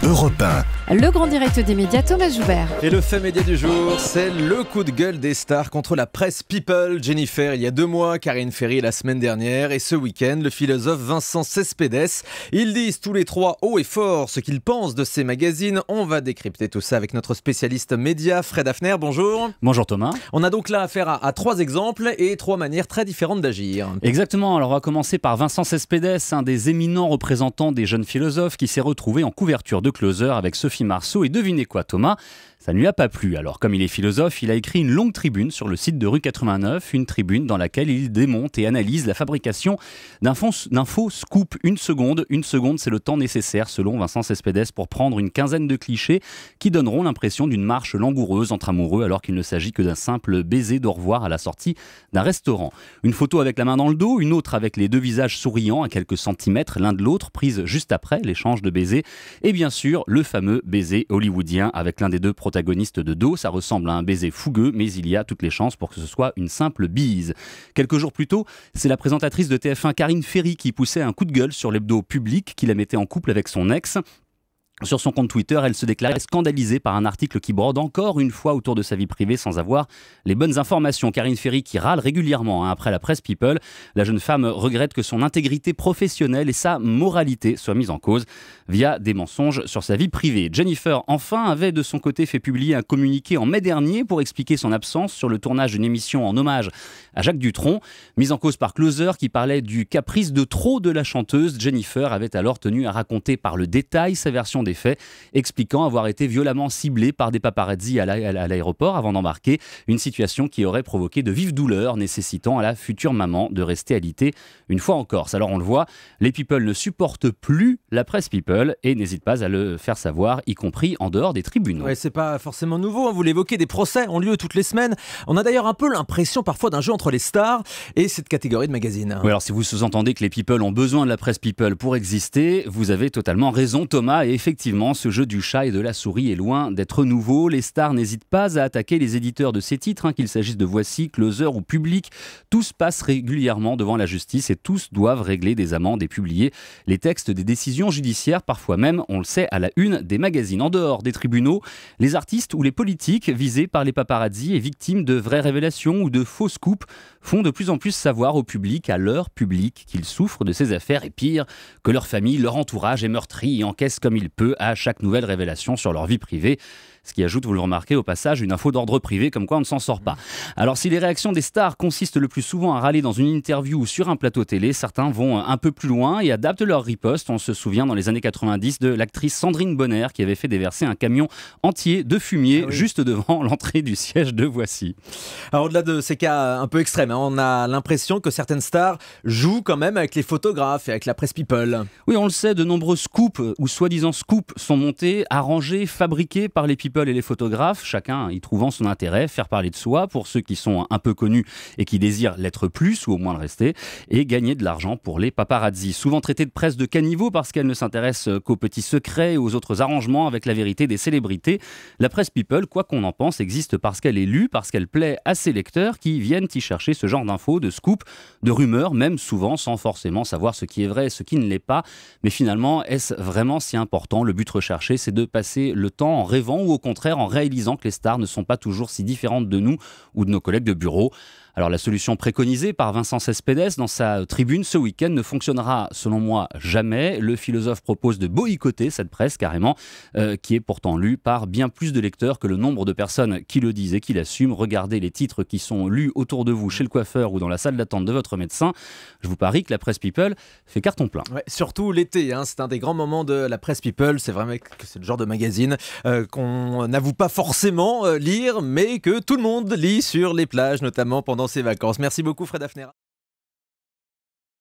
Europe 1. Le grand direct des médias, Thomas Joubert. Et le fait média du jour, c'est le coup de gueule des stars contre la presse people. Jennifer il y a 2 mois, Karine Ferry la semaine dernière et ce week-end, le philosophe Vincent Cespedes. Ils disent tous les trois haut et fort ce qu'ils pensent de ces magazines. On va décrypter tout ça avec notre spécialiste média, Fred Hafner. Bonjour. Bonjour Thomas. On a donc là affaire à 3 exemples et 3 manières très différentes d'agir. Exactement, alors on va commencer par Vincent Cespedes, un des éminents représentants des jeunes philosophes qui s'est retrouvé en couverture de Closer avec Sophie Marceau. Et devinez quoi Thomas ? Ça ne lui a pas plu. Alors comme il est philosophe, il a écrit une longue tribune sur le site de Rue 89, une tribune dans laquelle il démonte et analyse la fabrication d'un faux scoop. Une seconde, c'est le temps nécessaire selon Vincent Cespedes pour prendre une quinzaine de clichés qui donneront l'impression d'une marche langoureuse entre amoureux alors qu'il ne s'agit que d'un simple baiser d'au revoir à la sortie d'un restaurant. Une photo avec la main dans le dos, une autre avec les deux visages souriants à quelques centimètres l'un de l'autre, prise juste après l'échange de baisers. Et bien sûr, le fameux baiser hollywoodien avec l'un des deux protagonistes de dos. Ça ressemble à un baiser fougueux, mais il y a toutes les chances pour que ce soit une simple bise. Quelques jours plus tôt, c'est la présentatrice de TF1 Karine Ferry qui poussait un coup de gueule sur l'hebdo Public qui la mettait en couple avec son ex. Sur son compte Twitter, elle se déclarait scandalisée par un article qui brode encore une fois autour de sa vie privée sans avoir les bonnes informations. Karine Ferry qui râle régulièrement après la presse People. La jeune femme regrette que son intégrité professionnelle et sa moralité soient mises en cause via des mensonges sur sa vie privée. Jennifer, enfin, avait de son côté fait publier un communiqué en mai dernier pour expliquer son absence sur le tournage d'une émission en hommage à Jacques Dutronc. Mise en cause par Closer qui parlait du caprice de trop de la chanteuse, Jennifer avait alors tenu à raconter par le détail sa version des faits, expliquant avoir été violemment ciblée par des paparazzi à l'aéroport avant d'embarquer, une situation qui aurait provoqué de vives douleurs, nécessitant à la future maman de rester alitée une fois en Corse. Alors on le voit, les people ne supportent plus la presse people et n'hésitent pas à le faire savoir, y compris en dehors des tribunaux. Ouais, c'est pas forcément nouveau, hein, vous l'évoquez, des procès ont lieu toutes les semaines. On a d'ailleurs un peu l'impression parfois d'un jeu entre les stars et cette catégorie de magazines. Oui, alors si vous sous-entendez que les people ont besoin de la presse people pour exister, vous avez totalement raison Thomas, et effectivement, ce jeu du chat et de la souris est loin d'être nouveau. Les stars n'hésitent pas à attaquer les éditeurs de ces titres, qu'il s'agisse de Voici, Closer ou Public. Tous passent régulièrement devant la justice et tous doivent régler des amendes et publier les textes des décisions judiciaires, parfois même, on le sait, à la une des magazines. En dehors des tribunaux, les artistes ou les politiques visés par les paparazzi et victimes de vraies révélations ou de faux scoops font de plus en plus savoir au public, à leur public, qu'ils souffrent de ces affaires et pire, que leur famille, leur entourage est meurtri et encaisse comme il peut à chaque nouvelle révélation sur leur vie privée. Ce qui ajoute, vous le remarquez au passage, une info d'ordre privé comme quoi on ne s'en sort pas. Alors si les réactions des stars consistent le plus souvent à râler dans une interview ou sur un plateau télé, certains vont un peu plus loin et adaptent leur riposte. On se souvient dans les années 90 de l'actrice Sandrine Bonner qui avait fait déverser un camion entier de fumier juste devant l'entrée du siège de Voici. Alors au-delà de ces cas un peu extrêmes, on a l'impression que certaines stars jouent quand même avec les photographes et avec la presse people. Oui, on le sait, de nombreux scoops ou soi-disant scoops sont montés, arrangés, fabriqués par les people et les photographes, chacun y trouvant son intérêt, faire parler de soi pour ceux qui sont un peu connus et qui désirent l'être plus ou au moins le rester, et gagner de l'argent pour les paparazzi. Souvent traitées de presse de caniveau parce qu'elles ne s'intéressent qu'aux petits secrets et aux autres arrangements avec la vérité des célébrités, la presse people, quoi qu'on en pense, existe parce qu'elle est lue, parce qu'elle plaît à ses lecteurs qui viennent y chercher ce genre d'infos, de scoops, de rumeurs, même souvent sans forcément savoir ce qui est vrai et ce qui ne l'est pas. Mais finalement, est-ce vraiment si important ? Le but recherché, c'est de passer le temps en rêvant ou au contraire en réalisant que les stars ne sont pas toujours si différentes de nous ou de nos collègues de bureau. Alors la solution préconisée par Vincent Cespedes dans sa tribune ce week-end ne fonctionnera selon moi jamais. Le philosophe propose de boycotter cette presse carrément, qui est pourtant lue par bien plus de lecteurs que le nombre de personnes qui le disent et qui l'assument. Regardez les titres qui sont lus autour de vous chez le coiffeur ou dans la salle d'attente de votre médecin. Je vous parie que la presse people fait carton plein. Ouais, surtout l'été, c'est un des grands moments de la presse people. C'est vraiment que c'est le genre de magazine qu'on n'avoue pas forcément lire, mais que tout le monde lit sur les plages, notamment pendant ses vacances. Merci beaucoup Fred Hafner.